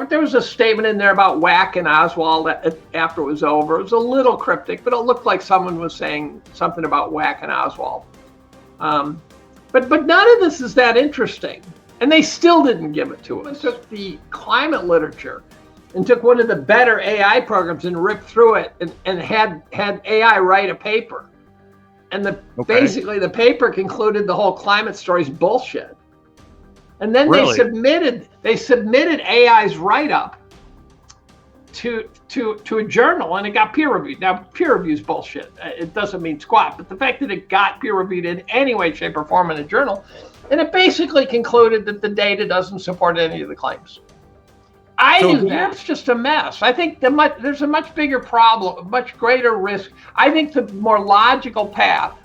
there was a statement in there about whacking Oswald after it was over. It was a little cryptic, but it looked like someone was saying something about whacking Oswald. But none of this is that interesting. And they still didn't give it to us. They took the climate literature and took one of the better AI programs and ripped through it and had AI write a paper. And basically the paper concluded the whole climate story is bullshit. And then Really? they submitted AI's write-up to a journal, and it got peer reviewed. Now, peer review is bullshit. It doesn't mean squat, but the fact that it got peer reviewed in any way, shape, or form in a journal, and it basically concluded that the data doesn't support any of the claims. I think that's just a mess. I think there's a much bigger problem, a much greater risk. I think the more logical path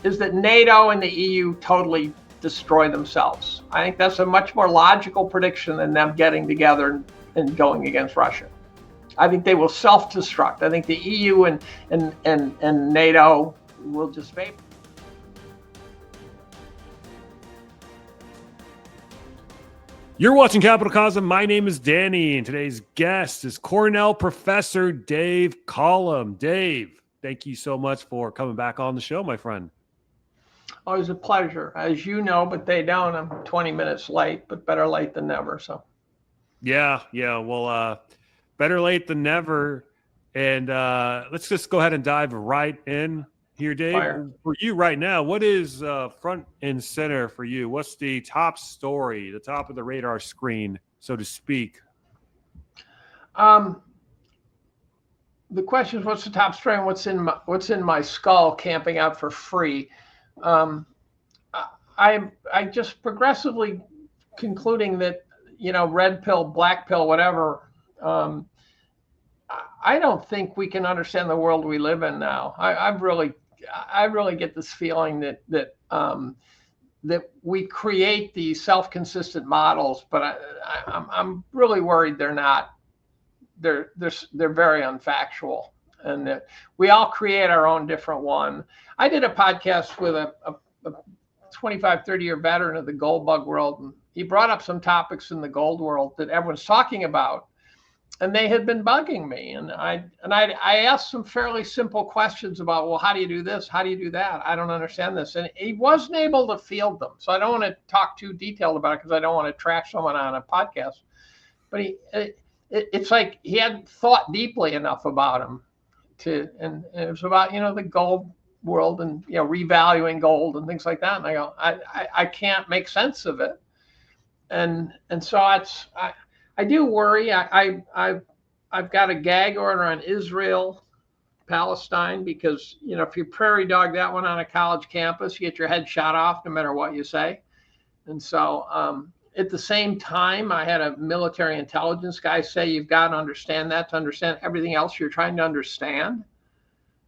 is that NATO and the EU totally destroy themselves. I think that's a much more logical prediction than them getting together and going against Russia. I think they will self-destruct. I think the EU and NATO will just vapor. You're watching Capital Cosm. My name is Danny, and today's guest is Cornell professor Dave Collum. Dave, thank you so much for coming back on the show, my friend. Always a pleasure. As you know, but they don't. I'm 20 minutes late, but better late than never. So, yeah. Well, better late than never. And let's just go ahead and dive right in here, Dave. Fire. For you right now, what is front and center for you? What's the top story, the top of the radar screen, so to speak? The question is, what's the top story and what's in my skull camping out for free? I just progressively concluding that, red pill, black pill, whatever. I don't think we can understand the world we live in now. I really get this feeling that we create these self-consistent models, but I'm really worried they're not. They're very unfactual, and that we all create our own different one. I did a podcast with a 25, 30-year veteran of the gold bug world, and he brought up some topics in the gold world that everyone's talking about, and they had been bugging me. And I asked some fairly simple questions about, well, how do you do this? How do you do that? I don't understand this. And he wasn't able to field them. So I don't want to talk too detailed about it because I don't want to trash someone on a podcast. But it's like he hadn't thought deeply enough about them and it was about, the gold world and, revaluing gold and things like that. And I go, I can't make sense of it. And so I do worry. I've got a gag order on Israel, Palestine, because, if you prairie dog that one on a college campus, you get your head shot off no matter what you say. And so at the same time, I had a military intelligence guy say, you've got to understand that to understand everything else you're trying to understand.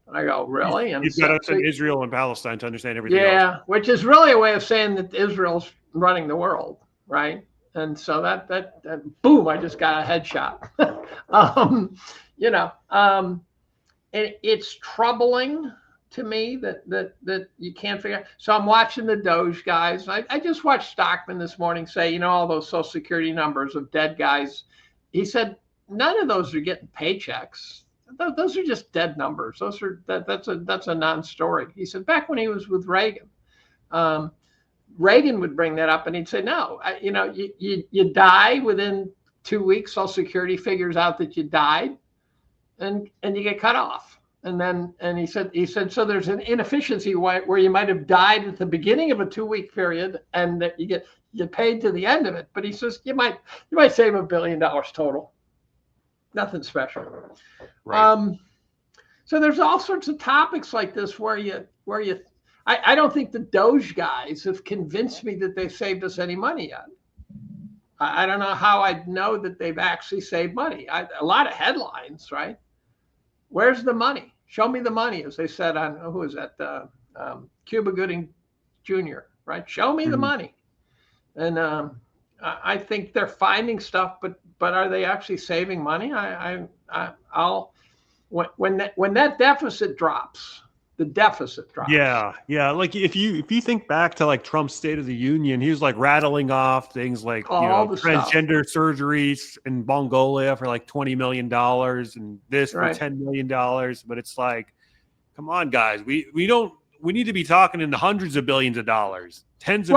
And I go, really? And you've got to understand Israel and Palestine to understand everything else. Yeah, which is really a way of saying that Israel's running the world, right? And so that boom, I just got a headshot. It's troubling to me that you can't figure out. So I'm watching the Doge guys. I just watched Stockman this morning say, all those Social Security numbers of dead guys. He said none of those are getting paychecks. Those are just dead numbers. That's a non-story. He said back when he was with Reagan. Reagan would bring that up and he'd say, no, you die within 2 weeks, Social Security figures out that you died and you get cut off. And he said, so there's an inefficiency where you might have died at the beginning of a 2-week period and that you get paid to the end of it. But he says, you might save $1 billion total. Nothing special. Right. So there's all sorts of topics like this where I don't think the Doge guys have convinced me that they've saved us any money yet. I don't know how I'd know that they've actually saved money. A lot of headlines, right? Where's the money? Show me the money, as they said on, who is that? Cuba Gooding Jr., right? Show me the money. And I think they're finding stuff, but are they actually saving money? When that deficit drops, the deficit drops. Yeah. Like if you think back to like Trump's State of the Union, he was like rattling off things like All the transgender surgeries in Mongolia for like $20 million and this for $10 million. But it's like, come on, guys, we need to be talking in the hundreds of billions of dollars, tens of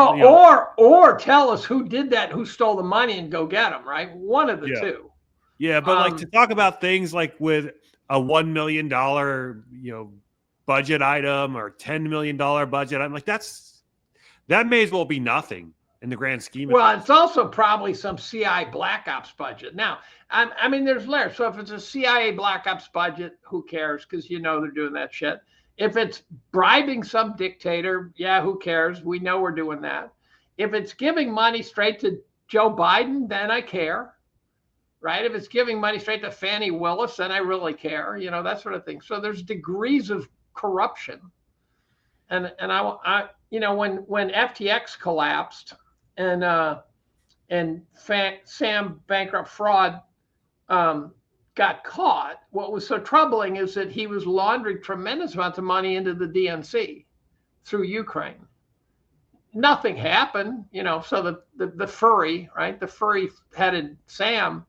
or tell us who did that, who stole the money, and go get them. Right, one of the two. Yeah, but like to talk about things like with a $1 million budget item or $10 million budget, I'm like that may as well be nothing in the grand scheme of things. It's also probably some CIA Black Ops budget. Now, I mean, there's layers. So if it's a CIA Black Ops budget, who cares? Because they're doing that shit. If it's bribing some dictator, who cares? We know we're doing that. If it's giving money straight to Joe Biden, then I care. Right? If it's giving money straight to Fannie Willis, then I really care. That sort of thing. So there's degrees of corruption. And I when FTX collapsed and Sam Bankrupt Fraud got caught, what was so troubling is that he was laundering tremendous amounts of money into the DNC through Ukraine. Nothing happened, so the furry, right? The furry-headed Sam,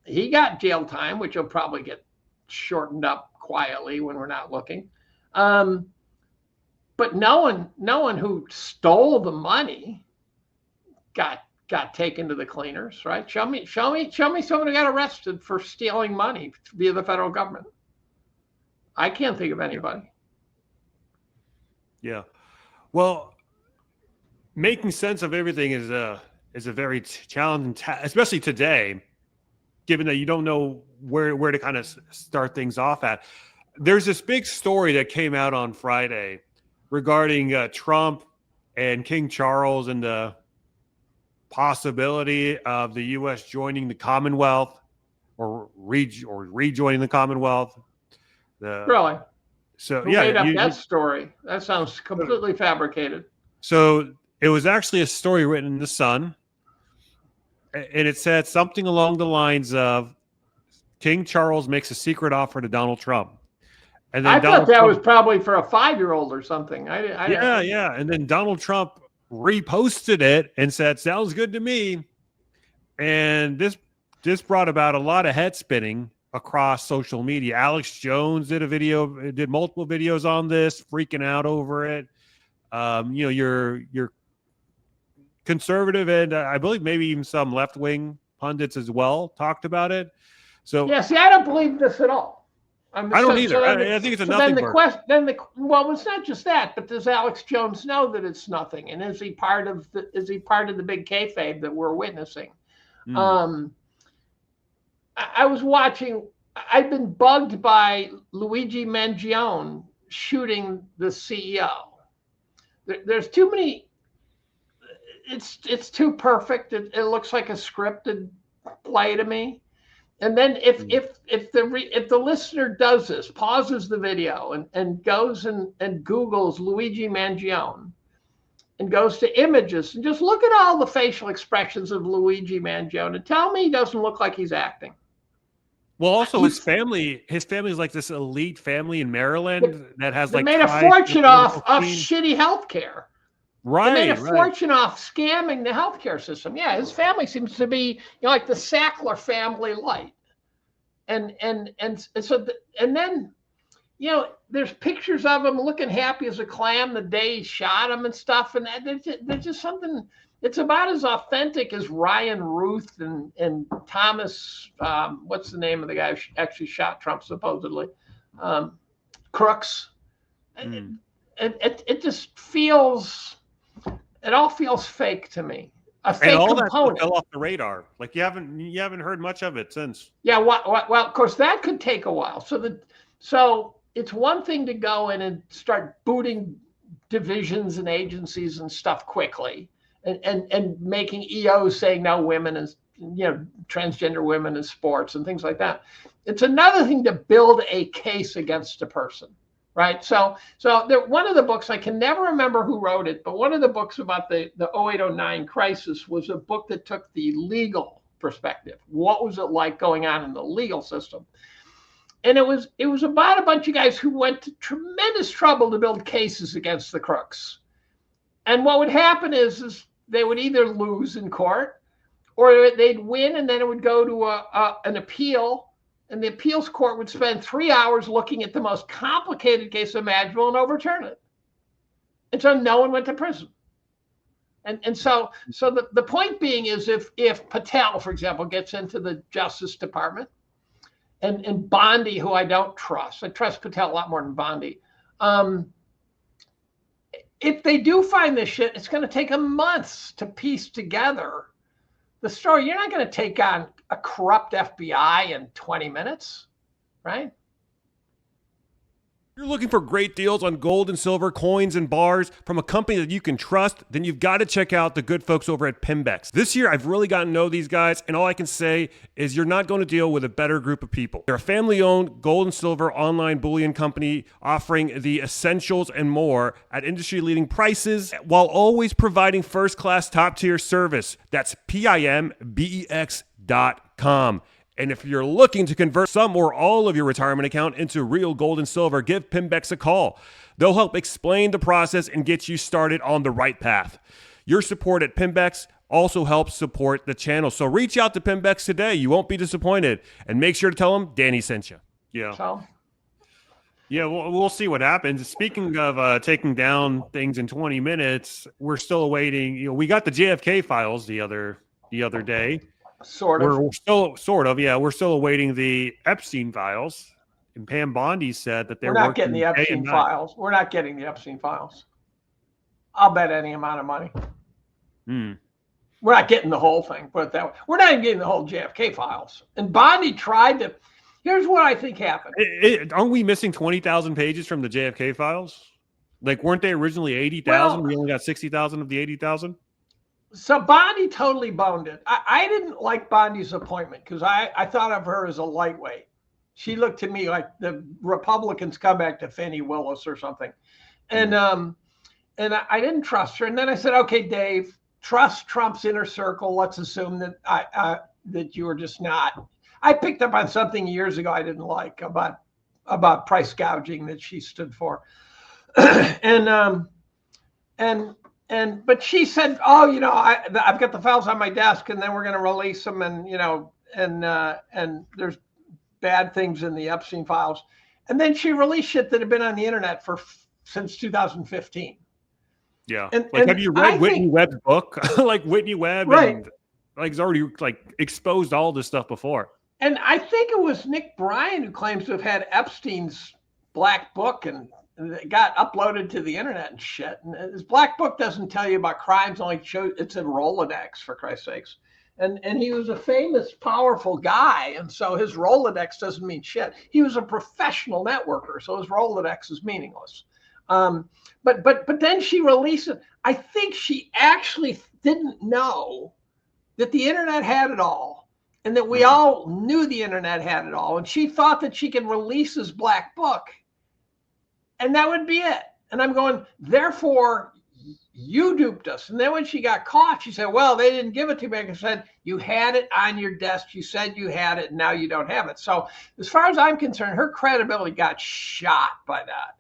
he got jail time, which will probably get shortened up quietly when we're not looking. But no one who stole the money got taken to the cleaners, right? Show me someone who got arrested for stealing money via the federal government. I can't think of anybody. Yeah. Well, making sense of everything is a very challenging task, especially today, given that you don't know where to kind of start things off at. There's this big story that came out on Friday regarding Trump and King Charles and the possibility of the U.S. joining the Commonwealth or rejoining the Commonwealth. Really? So Who made up that story? That sounds completely fabricated. So it was actually a story written in the Sun, and it said something along the lines of King Charles makes a secret offer to Donald Trump. And then I thought that was probably for a 5-year-old or something. Yeah. And then Donald Trump reposted it and said, "Sounds good to me." And this brought about a lot of head spinning across social media. Alex Jones did multiple videos on this, freaking out over it. Your conservative and I believe maybe even some left-wing pundits as well talked about it. So I don't believe this at all. I don't either. I think it's a nothing. Well, it's not just that, but does Alex Jones know that it's nothing? And is he part of the big kayfabe that we're witnessing? I was watching. I've been bugged by Luigi Mangione shooting the CEO. There's too many. It's too perfect. It looks like a scripted play to me. And then if the listener does this, pauses the video and goes and Googles Luigi Mangione and goes to images and just look at all the facial expressions of Luigi Mangione and tell me he doesn't look like he's acting. Well, also his family is like this elite family in Maryland that has like made a fortune off shitty healthcare. Right. They made a fortune off scamming the healthcare system. Yeah, his family seems to be like the Sackler family light. And then there's pictures of him looking happy as a clam the day he shot him and stuff. And there's just something. It's about as authentic as Ryan Ruth and Thomas. What's the name of the guy who actually shot Trump supposedly? Crooks. It just feels. It all feels fake to me. A fake and all component. That fell off the radar. Like you haven't heard much of it since. Yeah, well, of course that could take a while. So it's one thing to go in and start booting divisions and agencies and stuff quickly, and making EOs saying no women is transgender women in sports and things like that. It's another thing to build a case against a person. Right. So one of the books, I can never remember who wrote it, but one of the books about the 0809 crisis was a book that took the legal perspective. What was it like going on in the legal system? And it was about a bunch of guys who went to tremendous trouble to build cases against the crooks. And what would happen is they would either lose in court, or they'd win, and then it would go to an appeal, and the appeals court would spend 3 hours looking at the most complicated case imaginable and overturn it. And so no one went to prison. And so the point being is, if Patel, for example, gets into the Justice Department, and Bondi, who I don't trust, I trust Patel a lot more than Bondi. If they do find this shit, it's going to take them months to piece together the story. You're not going to take on a corrupt FBI in 20 minutes, right? If you're looking for great deals on gold and silver coins and bars from a company that you can trust, then you've got to check out the good folks over at Pimbex. This year, I've really gotten to know these guys, and all I can say is you're not going to deal with a better group of people. They're a family-owned gold and silver online bullion company offering the essentials and more at industry-leading prices while always providing first-class top-tier service. That's PIMBEX.com. And if you're looking to convert some or all of your retirement account into real gold and silver, give Pimbex a call. They'll help explain the process and get you started on the right path. Your support at Pimbex also helps support the channel. So reach out to Pimbex today. You won't be disappointed. And make sure to tell them Danny sent you. Yeah. So, yeah, we'll see what happens. Speaking of taking down things in 20 minutes, we're still awaiting. We got the JFK files the other day. Sort of. We're still awaiting the Epstein files. And Pam Bondi said that we're not getting the Epstein files. We're not getting the Epstein files. I'll bet any amount of money. We're not getting the whole thing, put it that way. We're not even getting the whole JFK files. And Bondi tried to. Here's what I think happened. Aren't we missing 20,000 pages from the JFK files? Like, weren't they originally 80,000? We only got 60,000 of the 80,000? So Bondi totally boned it. I didn't like Bondi's appointment because I thought of her as a lightweight. She looked to me like the Republicans come back to Fannie Willis or something. And I didn't trust her. And then I said, okay, Dave, trust Trump's inner circle. Let's assume that that you were just not. I picked up on something years ago I didn't like about price gouging that she stood for. But she said, oh, I've got the files on my desk, and then we're going to release them, and there's bad things in the Epstein files. And then she released shit that had been on the internet since 2015. Yeah. Have you read Whitney Webb's book? Like Whitney Webb, right? And has already exposed all this stuff before. And I think it was Nick Bryan who claims to have had Epstein's black book and it got uploaded to the internet and shit. And his black book doesn't tell you about crimes, only shows it's in Rolodex, for Christ's sakes. And he was a famous, powerful guy. And so his Rolodex doesn't mean shit. He was a professional networker, so his Rolodex is meaningless. But then she released it. I think she actually didn't know that the internet had it all and that we all knew the internet had it all. And she thought that she could release his black book and that would be it. And I'm going, therefore, you duped us. And then when she got caught, she said, well, they didn't give it to me. I said, you had it on your desk. You said you had it, and now you don't have it. So as far as I'm concerned, her credibility got shot by that.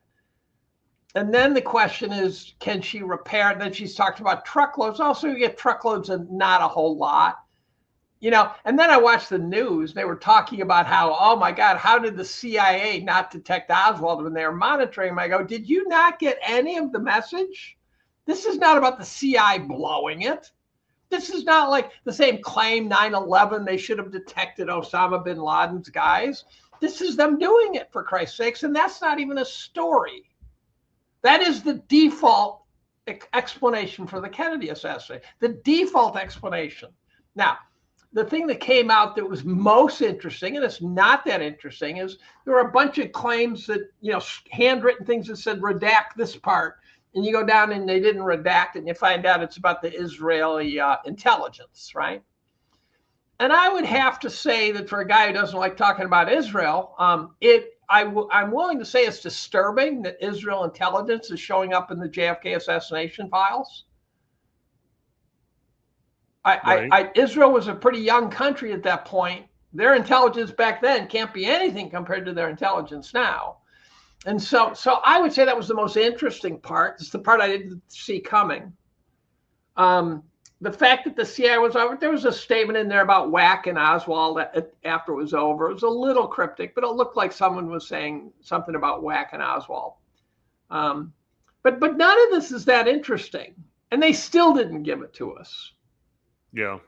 And then the question is, can she repair it? Then she's talked about truckloads. Also, you get truckloads and not a whole lot. And then I watched the news. They were talking about how, oh my God, how did the CIA not detect Oswald when they were monitoring him? I go, did you not get any of the message? This is not about the CIA blowing it. This is not like the same claim 9/11. They should have detected Osama bin Laden's guys. This is them doing it, for Christ's sakes. And that's not even a story. That is the default explanation for the Kennedy assassination, the default explanation. Now, the thing that came out that was most interesting, and it's not that interesting, is there were a bunch of claims that, handwritten things that said redact this part. And you go down and they didn't redact it, and you find out it's about the Israeli intelligence, right? And I would have to say that for a guy who doesn't like talking about Israel, I'm willing to say it's disturbing that Israel intelligence is showing up in the JFK assassination files. Israel was a pretty young country at that point. their intelligence back then can't be anything compared to their intelligence now. And so I would say that was the most interesting part. It's the part I didn't see coming. The fact that the CIA was over, there was a statement in there about Wack and Oswald after it was over. It was a little cryptic, but it looked like someone was saying something about Wack and Oswald. But none of this is that interesting, and they still didn't give it to us. Yeah.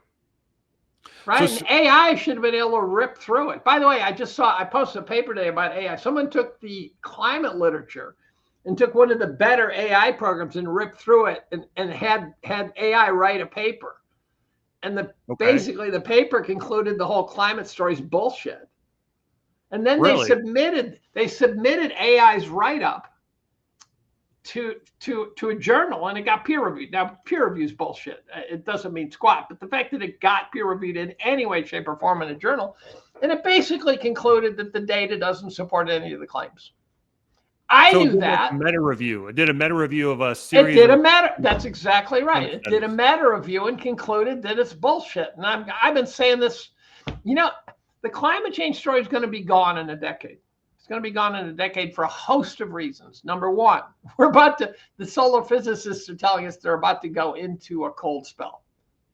Right. So, and AI should have been able to rip through it. By the way, I posted a paper today about AI. Someone took the climate literature and took one of the better AI programs and ripped through it and had AI write a paper. And basically the paper concluded the whole climate story is bullshit. And then they submitted AI's write-up to a journal, and it got peer reviewed. Now, peer review is bullshit. It doesn't mean squat, but the fact that it got peer reviewed in any way, shape, or form in a journal, and it basically concluded that the data doesn't support any of the claims. I knew that. Meta review. It did a meta review of a series. That's exactly right. It did a meta review and concluded that it's bullshit. And I've been saying this. The climate change story is going to be gone in a decade. It's going to be gone in a decade for a host of reasons. Number one, the solar physicists are telling us they're about to go into a cold spell.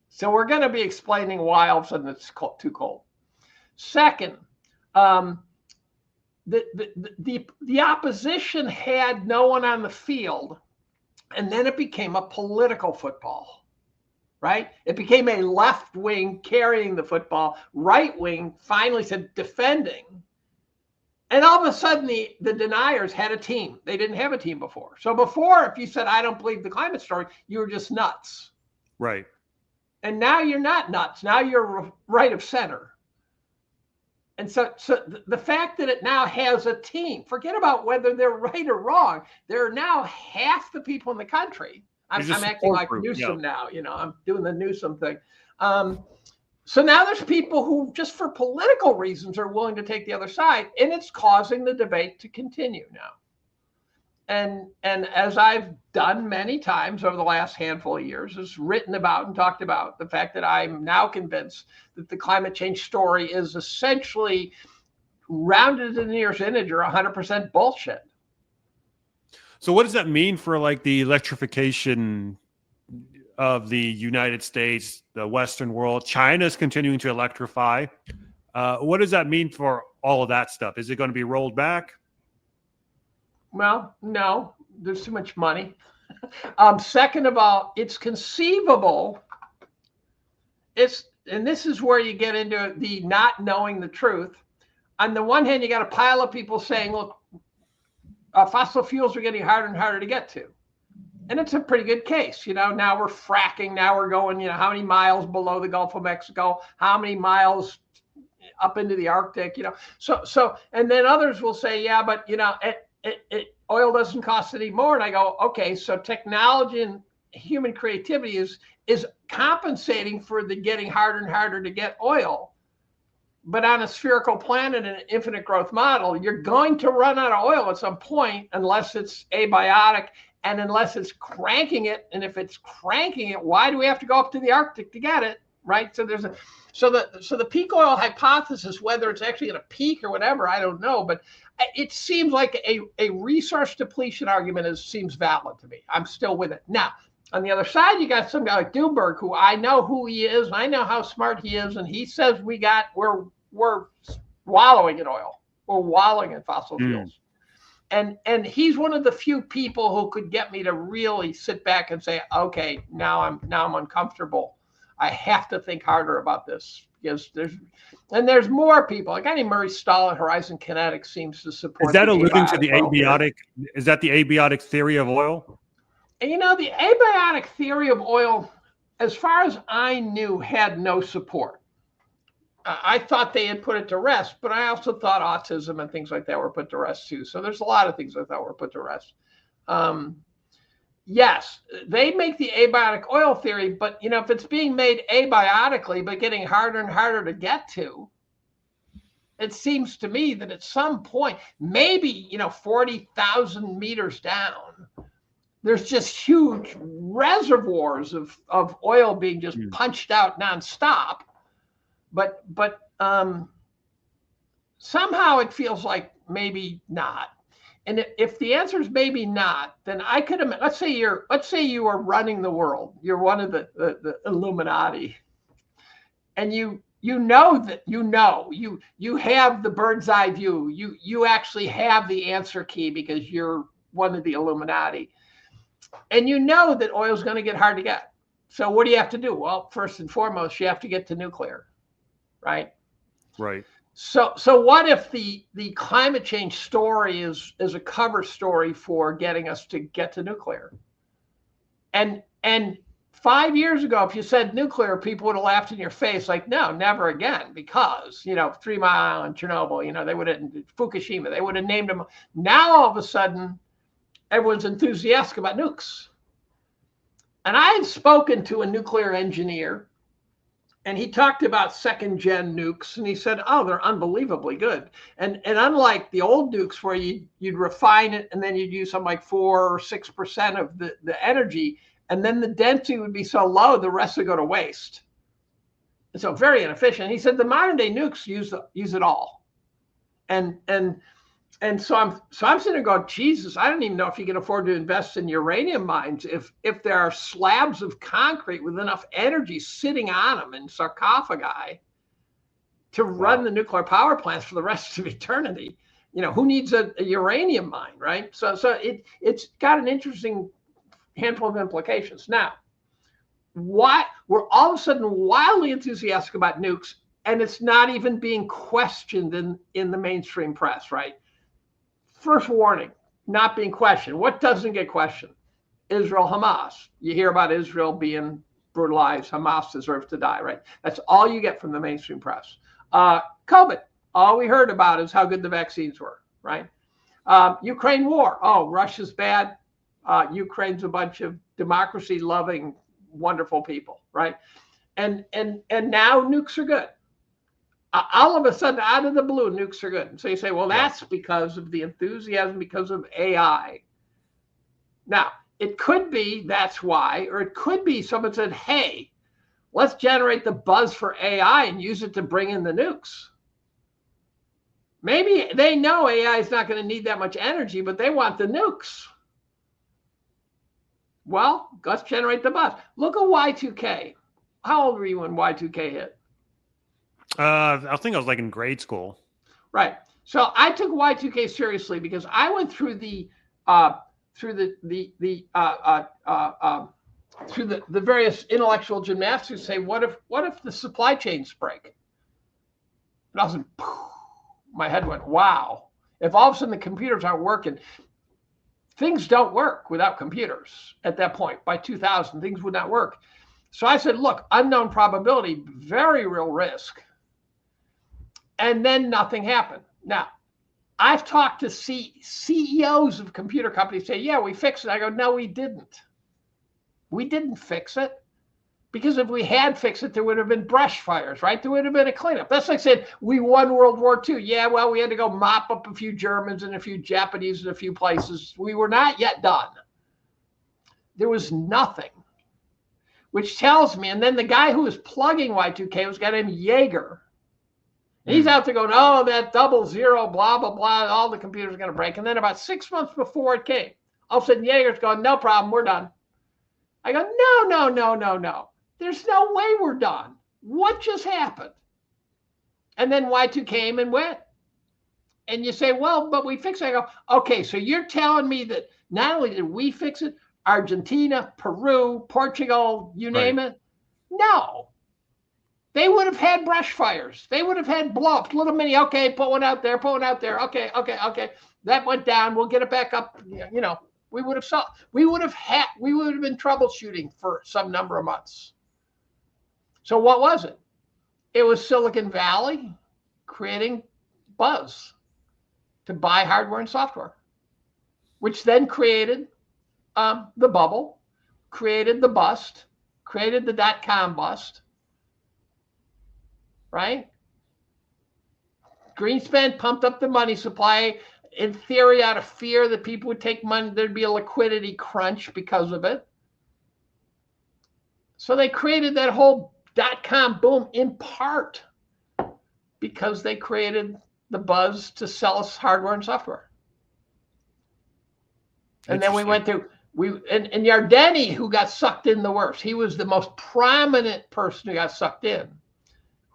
So we're going to be explaining why all of a sudden it's too cold. Second, the opposition had no one on the field, and then it became a political football, right? It became a left wing carrying the football, right wing finally said defending. And all of a sudden, the deniers had a team. They didn't have a team before. So before, if you said, I don't believe the climate story, you were just nuts. Right. And now you're not nuts. Now you're right of center. And so the fact that it now has a team, forget about whether they're right or wrong. There are now half the people in the country. I'm acting like Newsom now. I'm doing the Newsom thing. So now there's people who just for political reasons are willing to take the other side, and it's causing the debate to continue now. And as I've done many times over the last handful of years, is written about and talked about the fact that I'm now convinced that the climate change story is essentially rounded to the nearest integer, 100% bullshit. So what does that mean for like the electrification of the United States, the Western world? China's continuing to electrify. What does that mean for all of that stuff? Is it going to be rolled back? Well, no, there's too much money. Second of all, it's conceivable. And this is where you get into the not knowing the truth. On the one hand, you got a pile of people saying, look, fossil fuels are getting harder and harder to get to. And it's a pretty good case. Now we're fracking. Now we're going, how many miles below the Gulf of Mexico, how many miles up into the Arctic, So, and then others will say, yeah, but, oil doesn't cost any more. And I go, okay, so technology and human creativity is compensating for the getting harder and harder to get oil. But on a spherical planet and an infinite growth model, you're going to run out of oil at some point unless it's abiotic and unless it's cranking it. And if it's cranking it, why do we have to go up to the Arctic to get it? Right. So the peak oil hypothesis, whether it's actually going to peak or whatever, I don't know. But it seems like a resource depletion argument seems valid to me. I'm still with it. Now, on the other side, you got some guy like Doomberg, who I know who he is. I know how smart he is. And he says we're wallowing in oil. We're wallowing in fossil fuels. And he's one of the few people who could get me to really sit back and say, okay, now I'm uncomfortable. I have to think harder about this because there's more people. A guy named Murray Stahl at Horizon Kinetics seems to support. Is that alluding to the abiotic? Is that the abiotic theory of oil? And the abiotic theory of oil, as far as I knew, had no support. I thought they had put it to rest, but I also thought autism and things like that were put to rest too. So there's a lot of things I thought were put to rest. Yes, they make the abiotic oil theory, but if it's being made abiotically but getting harder and harder to get to, it seems to me that at some point, maybe 40,000 meters down, there's just huge reservoirs of oil being just punched out nonstop. But somehow it feels like maybe not. And if the answer is maybe not, then I could, let's say you are running the world. You're one of the Illuminati, and you know that you have the bird's eye view. You actually have the answer key because you're one of the Illuminati, and you know that oil is going to get hard to get. So what do you have to do? Well, first and foremost, you have to get to nuclear, right? Right. So what if the climate change story is a cover story for getting us to get to nuclear? And 5 years ago, if you said nuclear, people would have laughed in your face like, no, never again, because 3 Mile Island, Chernobyl, they would have Fukushima, they would have named them. Now all of a sudden, everyone's enthusiastic about nukes. And I had spoken to a nuclear engineer, and he talked about second-gen nukes, and he said, oh, they're unbelievably good. And unlike the old nukes where you'd refine it and then you'd use something like 4 or 6% of the energy, and then the density would be so low, the rest would go to waste. And so very inefficient. He said the modern-day nukes use it all. And so I'm sitting there going, Jesus, I don't even know if you can afford to invest in uranium mines if there are slabs of concrete with enough energy sitting on them in sarcophagi to run the nuclear power plants for the rest of eternity. Who needs a uranium mine, right? So it's got an interesting handful of implications. Now, why we're all of a sudden wildly enthusiastic about nukes, and it's not even being questioned in the mainstream press, right? First warning, not being questioned. What doesn't get questioned? Israel, Hamas. You hear about Israel being brutalized. Hamas deserves to die, right? That's all you get from the mainstream press. COVID. All we heard about is how good the vaccines were, right? Ukraine war. Oh, Russia's bad. Ukraine's a bunch of democracy-loving, wonderful people, right? And now nukes are good. All of a sudden, out of the blue, nukes are good. And so you say, well, that's because of the enthusiasm, because of AI. Now, it could be that's why, or it could be someone said, hey, let's generate the buzz for AI and use it to bring in the nukes. Maybe they know AI is not going to need that much energy, but they want the nukes. Well, let's generate the buzz. Look at Y2K. How old were you when Y2K hit? I think I was like in grade school. Right. So I took Y2K seriously because I went through the various intellectual gymnastics. Say, what if the supply chains break? And I was like, my head went, wow. If all of a sudden the computers aren't working, things don't work without computers at that point. By 2000, things would not work. So I said, look, unknown probability, very real risk. And then nothing happened. Now, I've talked to CEOs of computer companies say, yeah, we fixed it. I go, no, we didn't. We didn't fix it. Because if we had fixed it, there would have been brush fires, right? There would have been a cleanup. That's like saying we won World War II. Yeah, well, we had to go mop up a few Germans and a few Japanese in a few places. We were not yet done. There was nothing, which tells me, and then the guy who was plugging Y2K was a guy named Jaeger. He's out there going, oh, that 00, blah, blah, blah, all the computers are going to break. And then about 6 months before it came, all of a sudden Jaeger's going, no problem, we're done. I go, no. There's no way we're done. What just happened? And then Y2 came and went. And you say, well, but we fixed it. I go, okay, so you're telling me that not only did we fix it, Argentina, Peru, Portugal, you name it? No. They would have had brush fires. They would have had blow-ups, little mini, okay, put one out there. Okay. That went down. We'll get it back up. We would have been troubleshooting for some number of months. So what was it? It was Silicon Valley creating buzz to buy hardware and software, which then created the bubble, created the bust, created the dot-com bust, right? Greenspan pumped up the money supply, in theory, out of fear that people would take money. There'd be a liquidity crunch because of it. So they created that whole dot-com boom in part because they created the buzz to sell us hardware and software. And then we went to and Yardeni, who got sucked in the worst. He was the most prominent person who got sucked in,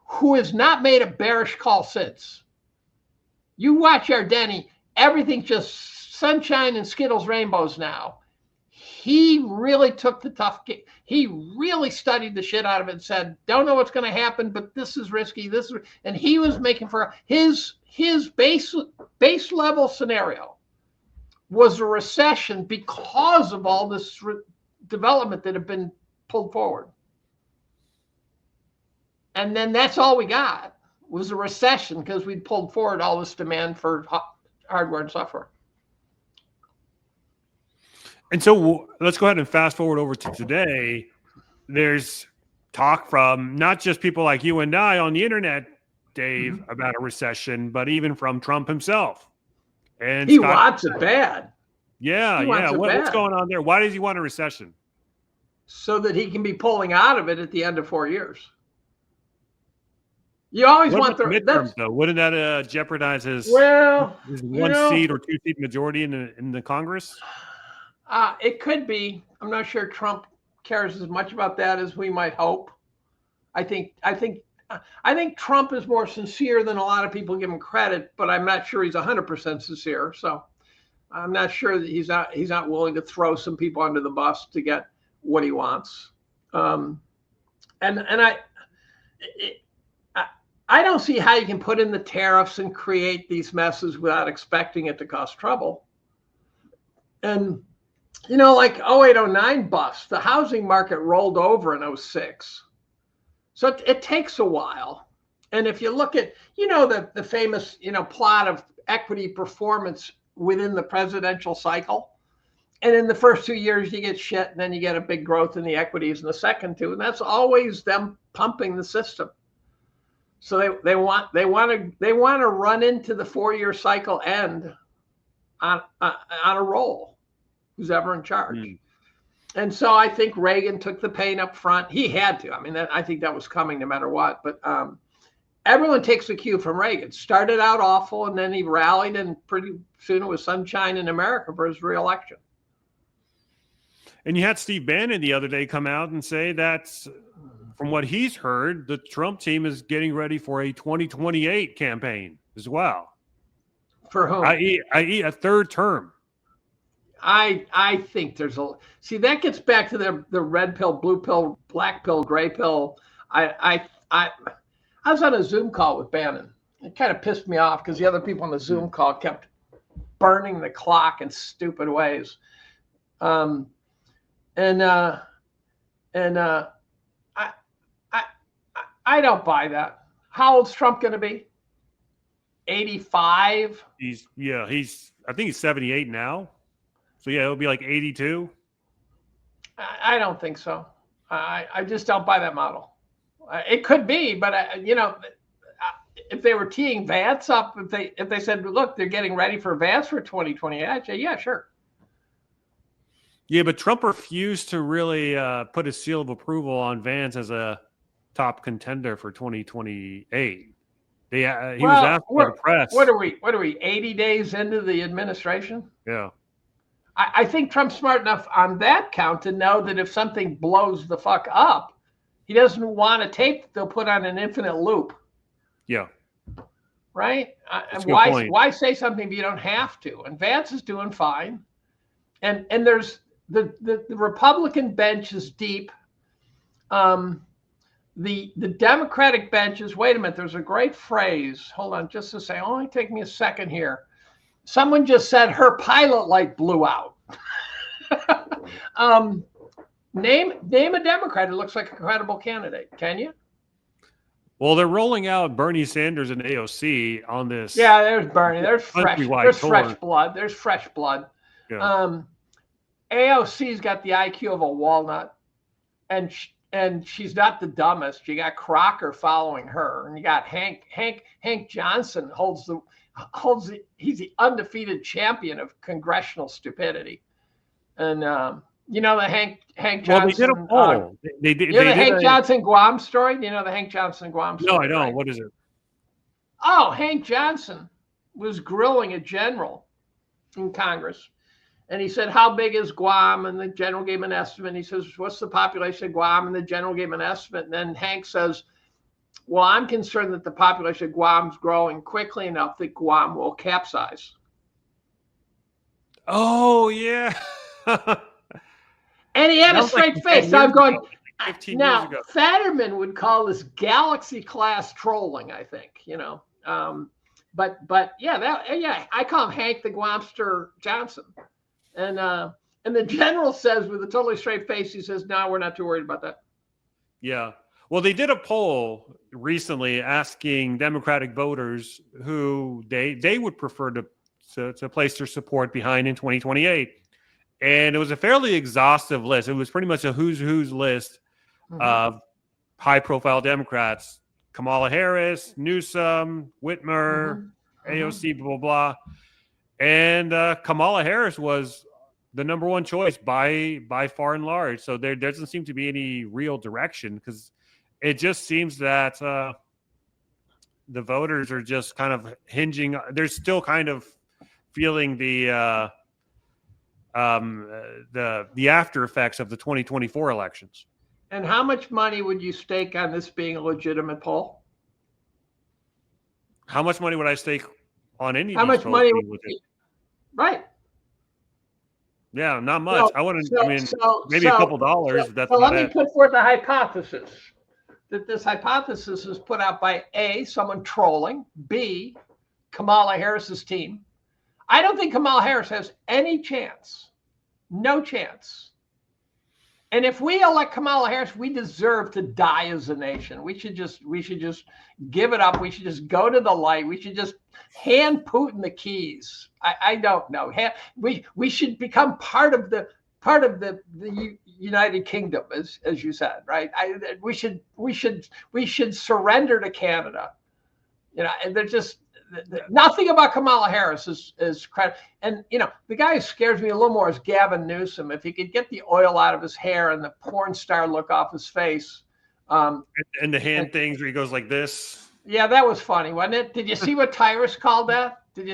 who has not made a bearish call since. You watch Yardeni, everything's just sunshine and Skittles rainbows now. He really took the tough game. He really studied the shit out of it and said, don't know what's going to happen, but this is risky. And he was making for his base level scenario was a recession because of all this development that had been pulled forward. And then that's all we got was a recession because we'd pulled forward all this demand for hardware and software. And so let's go ahead and fast forward over to today. There's talk from not just people like you and I on the internet, Dave, about a recession, but even from Trump himself. And he wants it bad. Yeah. What's going on there? Why does he want a recession? So that he can be pulling out of it at the end of 4 years. You always want the midterms, though. Wouldn't that jeopardize his one seat or 2 seat majority in the Congress? It could be. I'm not sure Trump cares as much about that as we might hope. I think Trump is more sincere than a lot of people give him credit, but I'm not sure he's 100% sincere. So I'm not sure that he's not willing to throw some people under the bus to get what he wants. I don't see how you can put in the tariffs and create these messes without expecting it to cause trouble. And like 08, 09 bust, the housing market rolled over in 06. So it takes a while. And if you look at, the famous, plot of equity performance within the presidential cycle, and in the first 2 years you get shit, and then you get a big growth in the equities in the second 2, and that's always them pumping the system. So they want to run into the 4-year cycle end on a roll. Who's ever in charge. And so I think Reagan took the pain up front. He had to. I mean, I think that was coming no matter what. But everyone takes a cue from Reagan. Started out awful, and then he rallied, and pretty soon it was sunshine in America for his reelection. And you had Steve Bannon the other day come out and say that, from what he's heard, the Trump team is getting ready for a 2028 campaign as well. For whom? i.e. a third term. I think there's that gets back to the red pill, blue pill, black pill, gray pill. I was on a Zoom call with Bannon. It kind of pissed me off because the other people on the Zoom call kept burning the clock in stupid ways. I don't buy that. How old's Trump going to be? 85. I think he's 78 now. So, yeah, it'll be like 82. I don't think so. I just don't buy that model. It could be, but, if they were teeing Vance up, if they said, look, they're getting ready for Vance for 2028, I'd say, yeah, sure. Yeah, but Trump refused to really put a seal of approval on Vance as a top contender for 2028. He was asked by the press. What are we, 80 days into the administration? Yeah. I think Trump's smart enough on that count to know that if something blows the fuck up, he doesn't want a tape they'll put on an infinite loop. Yeah. Right? Why say something if you don't have to? And Vance is doing fine. And there's the Republican bench is deep. The Democratic bench is, wait a minute, there's a great phrase. Hold on just to say, only take me a second here. Someone just said her pilot light blew out. Name a Democrat who looks like a credible candidate. Can you? Well, they're rolling out Bernie Sanders and AOC on this. Yeah, there's Bernie. There's fresh blood. There's fresh blood. Yeah. AOC's got the IQ of a walnut, and she's not the dumbest. You got Crocker following her, and you got Hank Johnson he's the undefeated champion of congressional stupidity. And the Hank Johnson. Well, they did a poll. Hank Johnson Guam story? Do you know the Hank Johnson Guam story? No, I don't. Right? What is it? Oh, Hank Johnson was grilling a general in Congress. And he said, how big is Guam? And the general gave him an estimate. And he says, what's the population of Guam? And the general gave him an estimate. And then Hank says, well, I'm concerned that the population of Guam is growing quickly enough that Guam will capsize. Oh, yeah. And he had a straight face. So I'm going, like 15 now, years ago. Fetterman would call this galaxy class trolling, I think, you know. But yeah, I call him Hank the Guamster Johnson. And the general says with a totally straight face, he says, no, we're not too worried about that. Yeah. Well, they did a poll recently asking Democratic voters who they would prefer to place their support behind in 2028. And it was a fairly exhaustive list. It was pretty much a who's list of high-profile Democrats. Kamala Harris, Newsom, Whitmer, AOC, blah, blah, blah. And Kamala Harris was the number one choice by far and large. So there doesn't seem to be any real direction because it just seems that the voters are just kind of hinging. They're still kind of feeling the after effects of the 2024 elections. And how much money would you stake on this being a legitimate poll? How much money would I stake on any? How much money? Right. Yeah, not much. I wouldn't. Maybe a couple dollars. That's so let me put forth a hypothesis. That this hypothesis is put out by A, someone trolling, B, Kamala Harris's team. I don't think Kamala Harris has any chance. No chance. And if we elect Kamala Harris, we deserve to die as a nation. We should just give it up. We should just go to the light. We should just hand Putin the keys. I don't know. We should become part of the United Kingdom, as you said, right? We should surrender to Canada. You know, and they're just nothing about Kamala Harris is credible. And you know, the guy who scares me a little more is Gavin Newsom. If he could get the oil out of his hair and the porn star look off his face, and the hand things where he goes like this. Yeah, that was funny, wasn't it? Did you see what Tyrus called that? What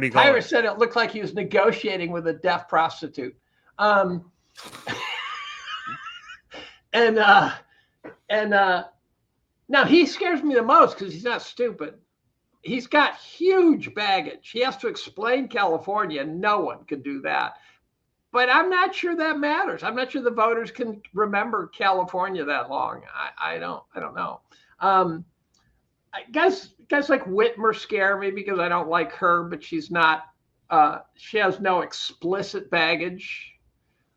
do you call Tyrus it? Said it looked like he was negotiating with a deaf prostitute. Now he scares me the most because he's not stupid. He's got huge baggage. He has to explain California. No one could do that. But I'm not sure that matters. I'm not sure the voters can remember California that long. I don't know. Guys like Whitmer scare me because I don't like her, but she's not. She has no explicit baggage.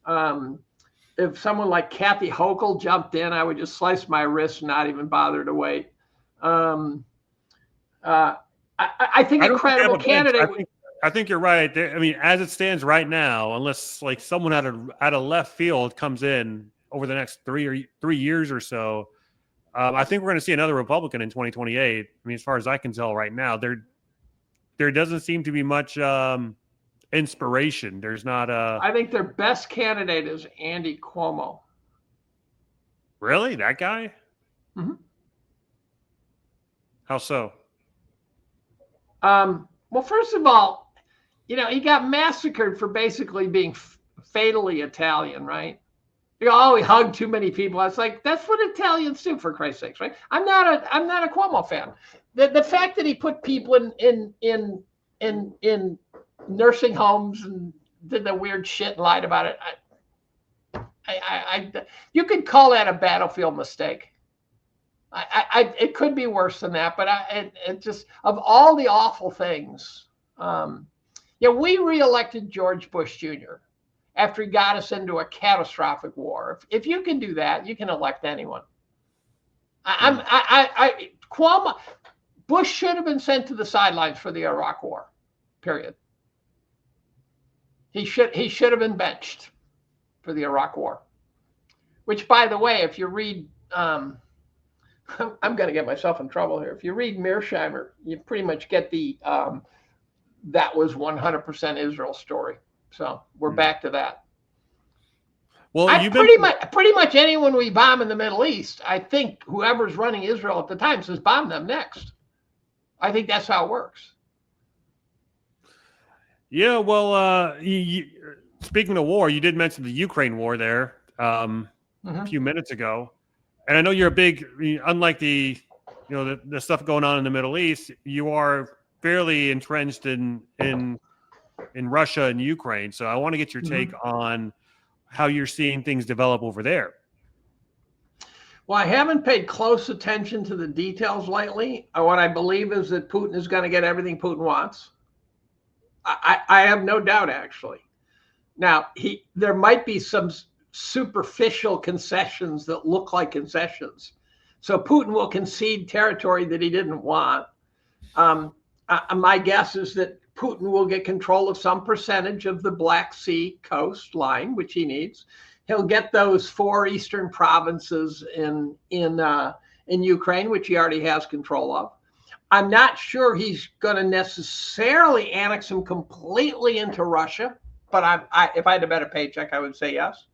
If someone like Kathy Hochul jumped in, I would just slice my wrist and not even bother to wait. I think a credible candidate. I think you're right. I mean, as it stands right now, unless like someone out of left field comes in over the next 3 years or so, I think we're going to see another Republican in 2028. I mean, as far as I can tell right now, there doesn't seem to be much inspiration. There's not a. I think their best candidate is Andy Cuomo. Really, that guy? Mm-hmm. How so? Well, first of all, you know, he got massacred for basically being fatally Italian, right? You know, oh, he hugged too many people. It's like that's what Italians do, for Christ's sakes, right? I'm not a Cuomo fan. The fact that he put people in nursing homes and did the weird shit and lied about it. You could call that a battlefield mistake. It could be worse than that, but it just, of all the awful things, we reelected George Bush Jr. after he got us into a catastrophic war. If you can do that, you can elect anyone. Cuomo, Bush should have been sent to the sidelines for the Iraq War, period. He should have been benched for the Iraq War, which, by the way, if you read, I'm going to get myself in trouble here. If you read Mearsheimer, you pretty much get the that was 100% Israel story. So we're back to that. Well, pretty much anyone we bomb in the Middle East, I think whoever's running Israel at the time says bomb them next. I think that's how it works. Yeah, well, speaking of war, you did mention the Ukraine war there a few minutes ago, and I know you're a big, unlike the stuff going on in the Middle East, you are fairly entrenched in Russia and Ukraine. So I want to get your take on how you're seeing things develop over there. Well, I haven't paid close attention to the details lately. What I believe is that Putin is going to get everything Putin wants. I have no doubt, actually. Now, there might be some superficial concessions that look like concessions. So Putin will concede territory that he didn't want. My guess is that Putin will get control of some percentage of the Black Sea coastline, which he needs. He'll get those 4 eastern provinces in Ukraine, which he already has control of. I'm not sure he's going to necessarily annex them completely into Russia, but if I had a better paycheck, I would say yes.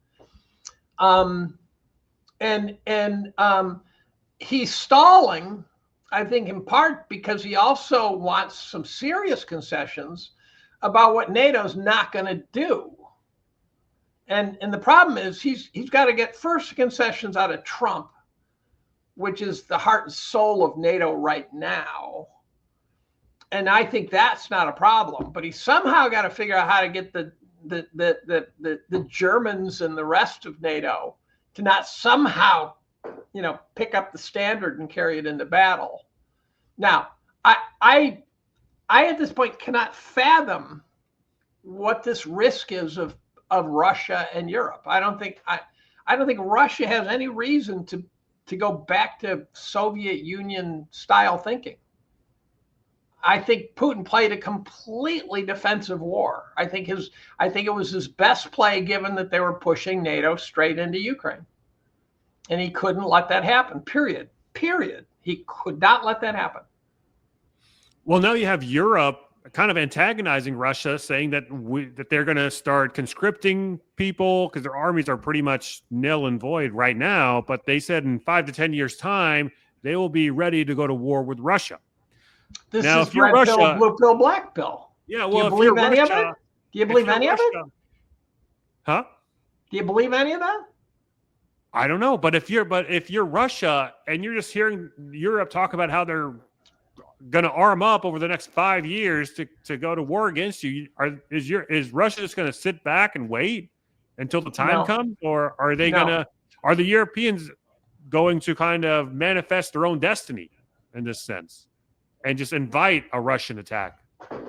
He's stalling, I think, in part because he also wants some serious concessions about what NATO's not going to do. And the problem is he's got to get first concessions out of Trump, which is the heart and soul of NATO right now. And I think that's not a problem, but he's somehow got to figure out how to get the Germans and the rest of NATO to not somehow, pick up the standard and carry it into battle. Now, I at this point cannot fathom what this risk is of Russia and Europe. I don't think Russia has any reason to go back to Soviet Union style thinking. I think Putin played a completely defensive war. I think it was his best play, given that they were pushing NATO straight into Ukraine, and he couldn't let that happen. Period. He could not let that happen. Well, now you have Europe kind of antagonizing Russia, saying that they're going to start conscripting people because their armies are pretty much nil and void right now. But they said in 5 to 10 years' time, they will be ready to go to war with Russia. This now, is red Russia, pill, blue pill, black pill. Yeah, well, do you believe any of it? Do you believe any of it? Huh? Do you believe any of that? I don't know, but if you're Russia and you're just hearing Europe talk about how they're going to arm up over the next 5 years to go to war against you, is Russia just going to sit back and wait until the time comes, or are the Europeans going to kind of manifest their own destiny in this sense and just invite a Russian attack?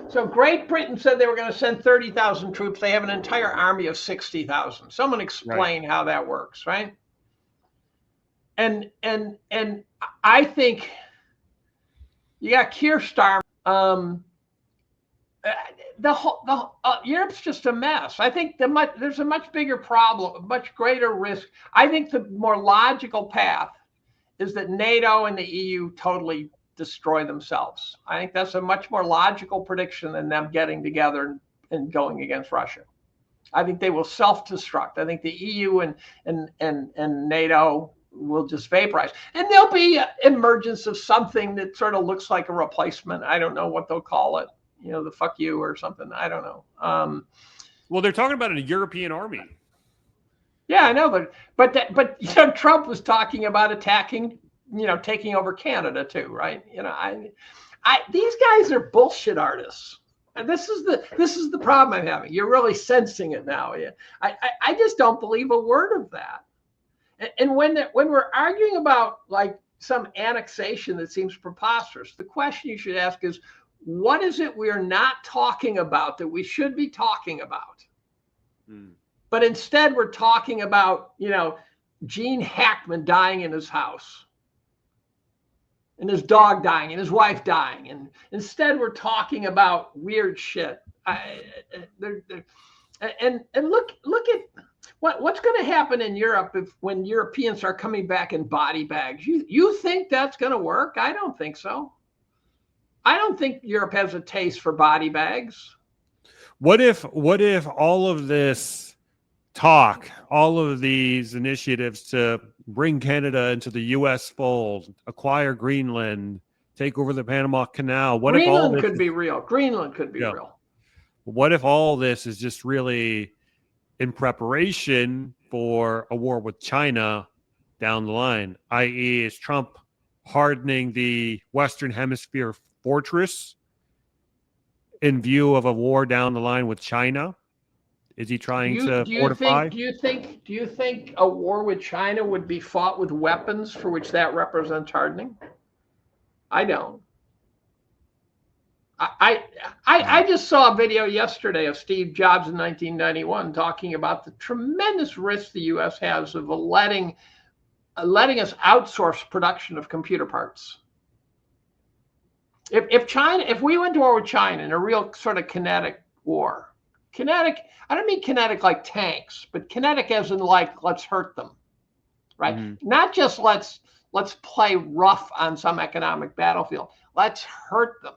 So Great Britain said they were going to send 30,000 troops. They have an entire army of 60,000. Someone explain how that works, right? And I think you got Keir Starmer. Europe's just a mess. I think there's a much bigger problem, a much greater risk. I think the more logical path is that NATO and the EU totally destroy themselves. I think that's a much more logical prediction than them getting together and going against Russia. I think they will self-destruct. I think the EU and NATO will just vaporize, and there'll be emergence of something that sort of looks like a replacement. I don't know what they'll call it, the fuck you or something. I don't know. Well, they're talking about a European army. Yeah, I know, but Trump was talking about attacking, taking over Canada too, right? These guys are bullshit artists. And this is the problem I'm having. You're really sensing it now. I just don't believe a word of that. And when we're arguing about like some annexation that seems preposterous, the question you should ask is, what is it we're not talking about that we should be talking about? But instead we're talking about, Gene Hackman dying in his house, and his dog dying, and his wife dying, and instead we're talking about weird shit. And look at what's going to happen in Europe when Europeans are coming back in body bags. You think that's going to work? I don't think so. I don't think Europe has a taste for body bags. What if all of this talk, all of these initiatives to bring Canada into the U.S. fold, acquire Greenland, take over the Panama Canal. What if all Greenland this could be real. Greenland could be real. What if all this is just really in preparation for a war with China down the line, i.e., is Trump hardening the Western Hemisphere fortress in view of a war down the line with China? Is he trying to fortify? Do you think a war with China would be fought with weapons for which that represents hardening? I don't. I just saw a video yesterday of Steve Jobs in 1991 talking about the tremendous risk the U.S. has of letting us outsource production of computer parts. If we went to war with China in a real sort of kinetic war, kinetic, I don't mean kinetic like tanks, but kinetic as in like let's hurt them, right? Mm-hmm. Not just let's play rough on some economic battlefield. Let's hurt them.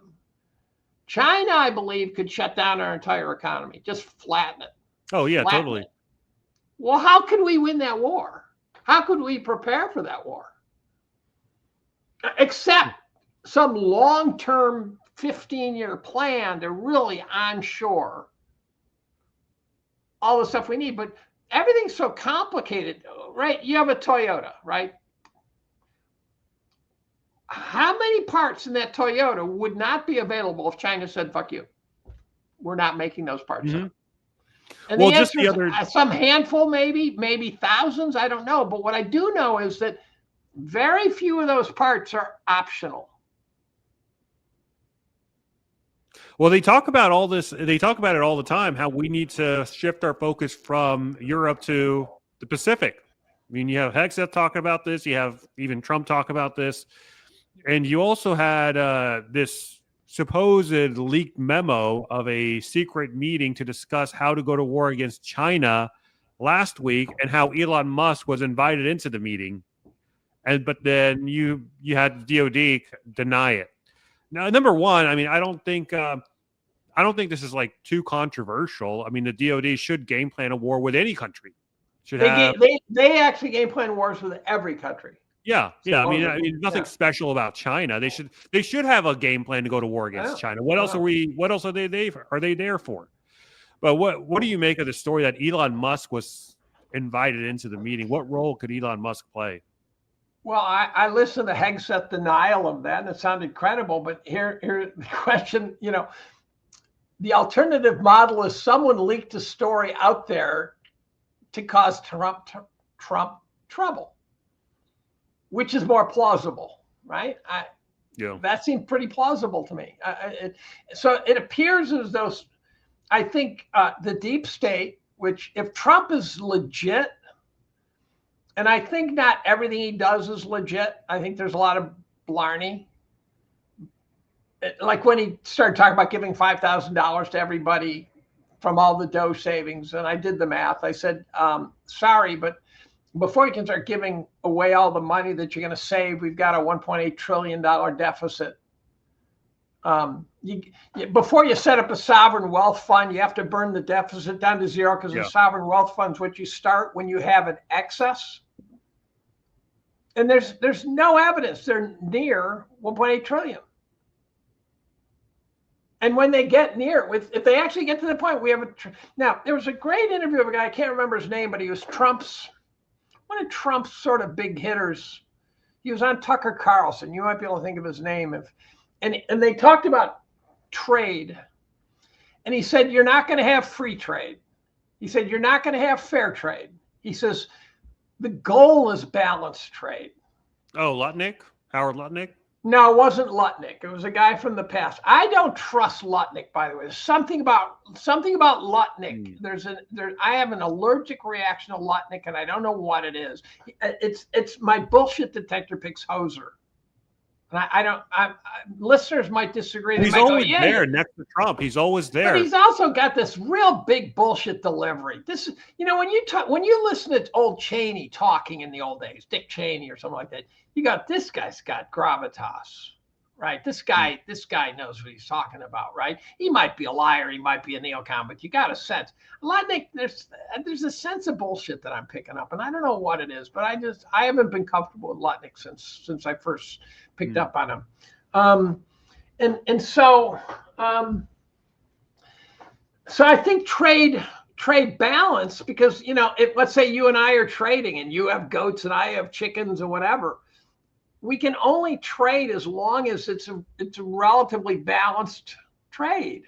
China, I believe, could shut down our entire economy, just flatten it. Oh, yeah, totally. Well, how could we win that war? How could we prepare for that war? Except some long-term 15-year plan to really onshore all the stuff we need. But everything's so complicated, right? You have a Toyota, right? How many parts in that Toyota would not be available if China said, fuck you? We're not making those parts. Mm-hmm. And well, just the other... some handful, maybe thousands, I don't know. But what I do know is that very few of those parts are optional. Well, they talk about all this. They talk about it all the time, how we need to shift our focus from Europe to the Pacific. I mean, you have Hegseth talking about this. You have even Trump talk about this. And you also had this supposed leaked memo of a secret meeting to discuss how to go to war against China last week, and how Elon Musk was invited into the meeting. But then you had the DOD deny it. Now, number one, I mean, I don't think this is like too controversial. I mean, the DOD should game plan a war with any country. They actually game plan wars with every country. Yeah. I mean, nothing special about China. They should have a game plan to go to war against China. What else are they there for? But what do you make of the story that Elon Musk was invited into the meeting? What role could Elon Musk play? Well, I listened to Hegseth denial of that, and it sounded credible. But here the question, the alternative model is someone leaked a story out there to cause Trump trouble, which is more plausible, right? That seemed pretty plausible to me. So it appears as though, I think the deep state, which if Trump is legit, and I think not everything he does is legit. I think there's a lot of blarney. Like when he started talking about giving $5,000 to everybody from all the dough savings, and I did the math. I said, sorry, but before you can start giving away all the money that you're going to save, we've got a $1.8 trillion deficit. Before you set up a sovereign wealth fund, you have to burn the deficit down to zero, because the sovereign wealth fund is what you start when you have an excess. And there's no evidence they're near 1.8 trillion. And when they get near, if they actually get to the point, we have now there was a great interview of a guy, I can't remember his name, but he was one of Trump's sort of big hitters. He was on Tucker Carlson. You might be able to think of his name. And they talked about trade. And he said, you're not going to have free trade. He said, you're not going to have fair trade. He says, the goal is balanced trade. Oh, Howard Lutnick? No, it wasn't Lutnick. It was a guy from the past. I don't trust Lutnick, by the way. There's something about Lutnick. I have an allergic reaction to Lutnick, and I don't know what it is. It's my bullshit detector picks hoser. And listeners might disagree. He's always there next to Trump. He's always there. But he's also got this real big bullshit delivery. This is, when you listen to old Cheney talking in the old days, Dick Cheney or something like that, you got, this guy's got gravitas, right? This guy knows what he's talking about, right? He might be a liar, he might be a neocon, but you got a sense. Lutnick, there's a sense of bullshit that I'm picking up, and I don't know what it is, but I haven't been comfortable with Lutnick since I first picked up on him. Um, and so so I think trade balance, because if, let's say you and I are trading and you have goats and I have chickens or whatever, we can only trade as long as it's a relatively balanced trade.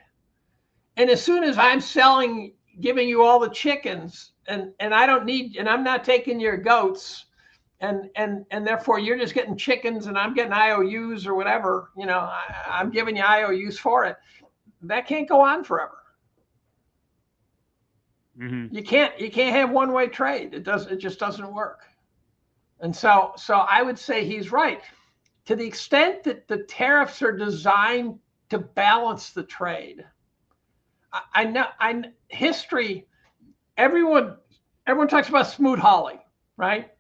And as soon as I'm giving you all the chickens, and I don't need, and I'm not taking your goats, and therefore you're just getting chickens and I'm getting IOUs or whatever, I'm giving you IOUs for it. That can't go on forever. Mm-hmm. You can't have one-way trade. It just doesn't work. And so I would say he's right. To the extent that the tariffs are designed to balance the trade, I know history, everyone talks about Smoot-Hawley, right?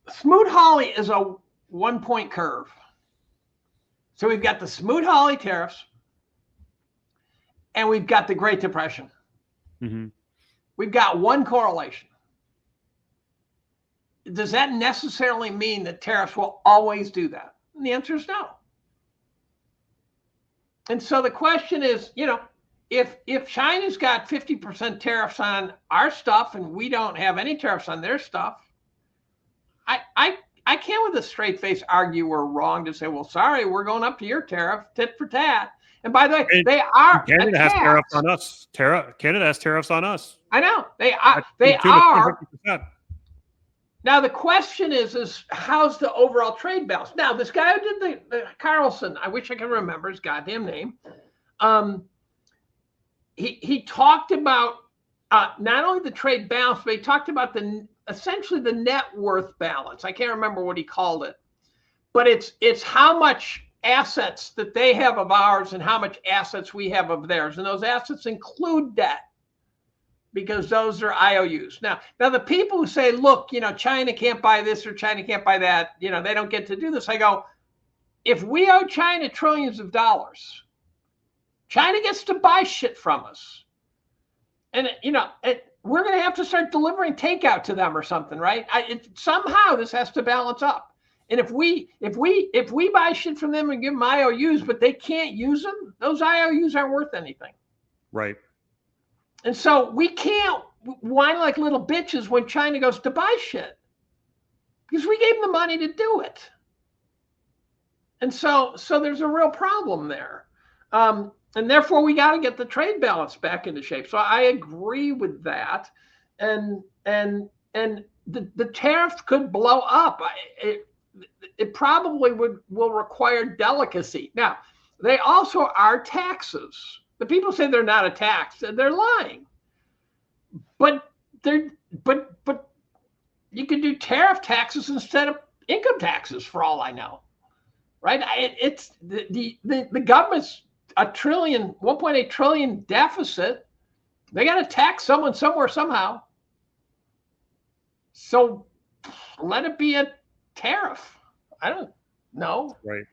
Smoot-Hawley is a one-point curve. So we've got the Smoot-Hawley tariffs, and we've got the Great Depression. Mm-hmm. We've got one correlation. Does that necessarily mean that tariffs will always do that? And the answer is no. And so the question is, if China's got 50% tariffs on our stuff and we don't have any tariffs on their stuff, I can't with a straight face argue we're wrong to say, well, sorry, we're going up to your tariff, tit for tat. And by the way, they are. Canada has tariffs on us. Canada has tariffs on us. I know they are. They are. 50%. Now the question is how's the overall trade balance? Now this guy who did the Carlson, I wish I could remember his goddamn name. He talked about not only the trade balance, but he talked about essentially the net worth balance. I can't remember what he called it, but it's how much assets that they have of ours and how much assets we have of theirs, and those assets include debt, because those are IOUs. Now the people who say, look, China can't buy this or China can't buy that, they don't get to do this. I go, if we owe China trillions of dollars, China gets to buy shit from us. And, we're going to have to start delivering takeout to them or something, right? Somehow this has to balance up. And if we buy shit from them and give them IOUs, but they can't use them, those IOUs aren't worth anything. Right. And so we can't whine like little bitches when China goes to buy shit, because we gave them the money to do it. And so there's a real problem there. And therefore we got to get the trade balance back into shape. So I agree with that. And the tariff could blow up. It probably will require delicacy. Now, they also are taxes. The people say they're not a tax. They're lying. But you can do tariff taxes instead of income taxes, for all I know, right? It's the government's $1.8 trillion deficit. They got to tax someone somewhere somehow. So let it be a tariff. I don't know. Right.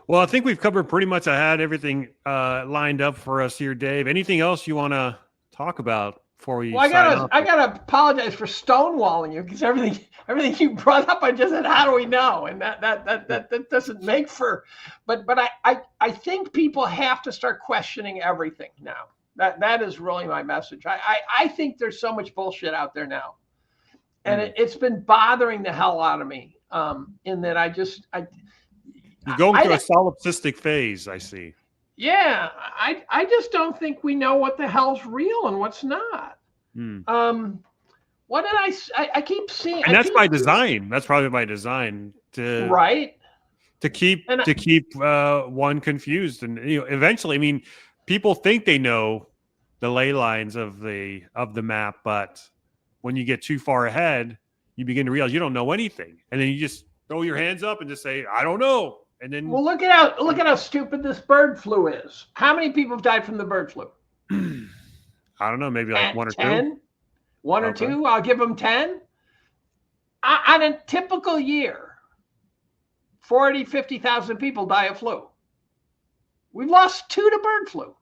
Well, I think we've covered pretty much. I had everything lined up for us here, Dave. Anything else you want to talk about before we? Well, I gotta apologize for stonewalling you, because everything you brought up, I just said, how do we know? And that doesn't make for. But I think people have to start questioning everything now. That is really my message. I think there's so much bullshit out there now, and it's been bothering the hell out of me. In that you're going through a solipsistic phase, I see. Yeah, I just don't think we know what the hell's real and what's not. What did I keep seeing? And that's by design. That's probably by design to keep one confused, and eventually, I mean, people think they know the ley lines of the map, but when you get too far ahead, you begin to realize you don't know anything, and then you just throw your hands up and just say, I don't know. And then, well, look at how stupid this bird flu is. How many people have died from the bird flu? I don't know, maybe like 1 or 10? 2. 1 or 2? I'll give them 10. On a typical year, 40, 50,000 people die of flu. We've lost 2 to bird flu.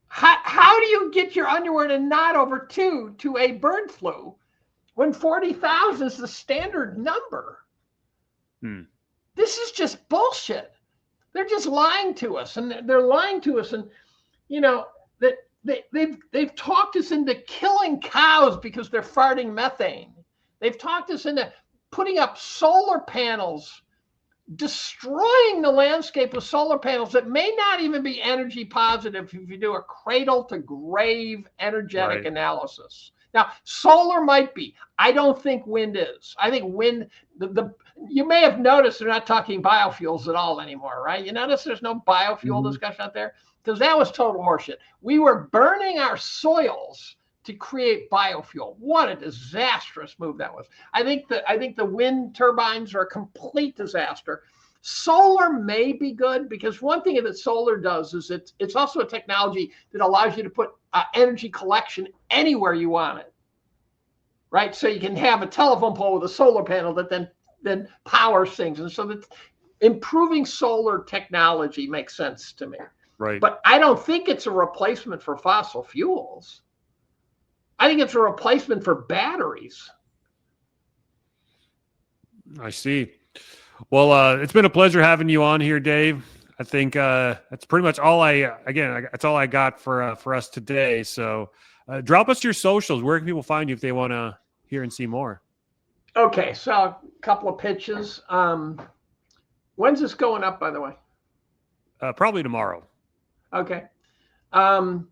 How do you get your underwear to not over 2 to a bird flu when 40,000 is the standard number. This is just bullshit. They're just lying to us, and they're lying to us, and that they've talked us into killing cows because they're farting methane. They've talked us into putting up solar panels, destroying the landscape with solar panels that may not even be energy positive if you do a cradle to grave energetic analysis. Now, solar might be. I don't think wind is. I think wind, you may have noticed they're not talking biofuels at all anymore, right? You notice there's no biofuel discussion out there? Because that was total horseshit. We were burning our soils to create biofuel. What a disastrous move that was. I think the wind turbines are a complete disaster. Solar may be good because one thing that solar does is it's also a technology that allows you to put energy collection anywhere you want it, right? So you can have a telephone pole with a solar panel that then powers things, and so that improving solar technology makes sense to me. Right. But I don't think it's a replacement for fossil fuels. I think it's a replacement for batteries. I see. Well, it's been a pleasure having you on here, Dave. I think that's pretty much all that's all I got for us today. So drop us your socials. Where can people find you if they want to hear and see more? Okay, so a couple of pitches. When's this going up, by the way? Probably tomorrow. Okay. I'm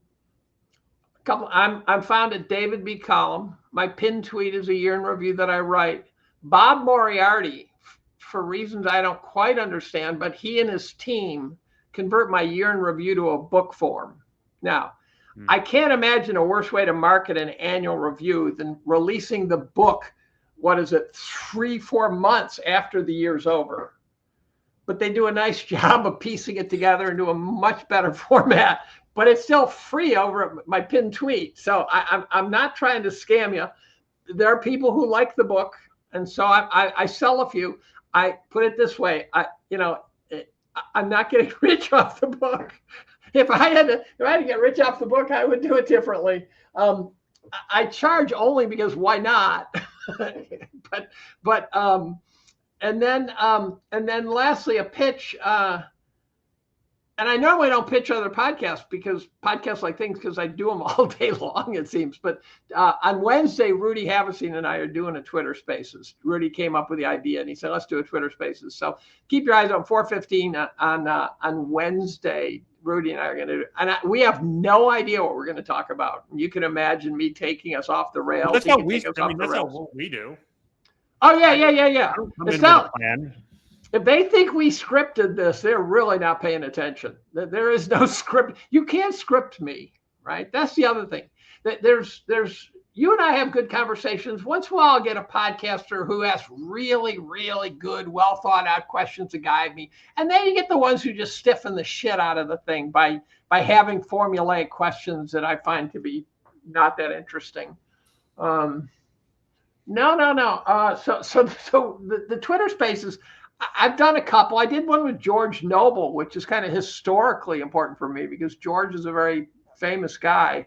found at David B. Collum. My pinned tweet is a year in review that I write. Bob Moriarty, for reasons I don't quite understand, but he and his team convert my year in review to a book form. Now, I can't imagine a worse way to market an annual review than releasing the book, 3-4 months after the year's over. But they do a nice job of piecing it together into a much better format. But it's still free over at my pinned tweet. So I'm not trying to scam you. There are people who like the book, and so I sell a few. I put it this way: I'm not getting rich off the book. If I had to get rich off the book, I would do it differently. I charge only because why not? And then lastly, a pitch. And I normally don't pitch other podcasts because I do them all day long, it seems. But on Wednesday, Rudy Havasine and I are doing a Twitter Spaces. Rudy came up with the idea and he said, let's do a Twitter Spaces. So keep your eyes on 4:15 on Wednesday. Rudy and I are going to do, and we have no idea what we're going to talk about. You can imagine me taking us off the rails. Well, that's not what we do. Oh, yeah. It's not. Plan. If they think we scripted this, they're really not paying attention. There is no script. You can't script me, right? That's the other thing. There's you and I have good conversations. Once in a while, I'll get a podcaster who asks really, really good, well thought out questions to guide me. And then you get the ones who just stiffen the shit out of the thing by having formulaic questions that I find to be not that interesting. No. So the Twitter Spaces, I've done a couple. I did one with George Noble, which is kind of historically important for me because George is a very famous guy.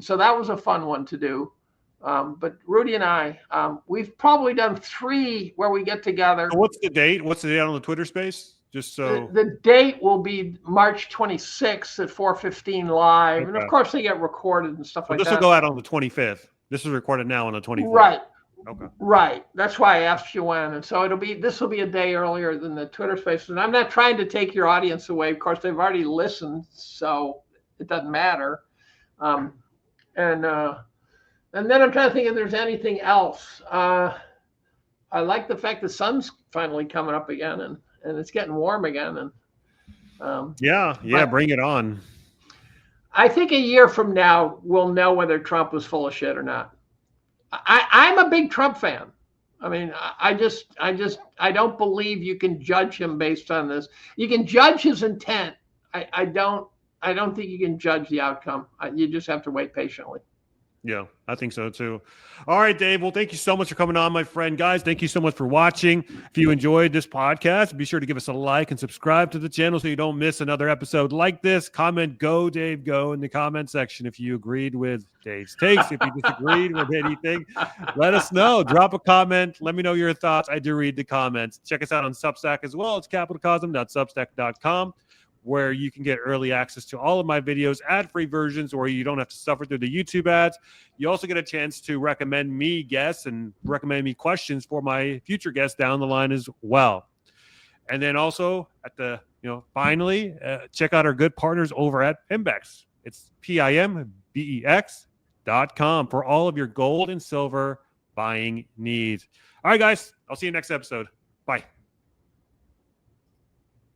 So that was a fun one to do. But Rudy and I, we've probably done 3 where we get together. So what's the date? What's the date on the Twitter Space? Just so the date will be March 26th at 4:15 live, and of course they get recorded and stuff like that. This will go out on the 25th. This is recorded now on the 25th. Right. Okay. Right. That's why I asked you when. And so this will be a day earlier than the Twitter Spaces. And I'm not trying to take your audience away. Of course, they've already listened, so it doesn't matter. And then I'm trying to think if there's anything else. I like the fact the sun's finally coming up again and it's getting warm again. And bring it on. I think a year from now, we'll know whether Trump was full of shit or not. I'm a big Trump fan. I mean, I don't believe you can judge him based on this. You can judge his intent. I don't think you can judge the outcome. You just have to wait patiently. Yeah, I think so too. All right, Dave. Well, thank you so much for coming on, my friend. Guys, thank you so much for watching. If you enjoyed this podcast, be sure to give us a like and subscribe to the channel so you don't miss another episode like this. Comment "Go, Dave, go" in the comment section if you agreed with Dave's takes. If you disagreed with anything, let us know. Drop a comment. Let me know your thoughts. I do read the comments. Check us out on Substack as well. It's capitalcosm.substack.com, where you can get early access to all of my videos, ad-free versions, or you don't have to suffer through the YouTube ads. You also get a chance to recommend me guests and recommend me questions for my future guests down the line as well. And then also at the, finally, check out our good partners over at Pimbex. It's PIMBEX.com for all of your gold and silver buying needs. All right, guys, I'll see you next episode. Bye.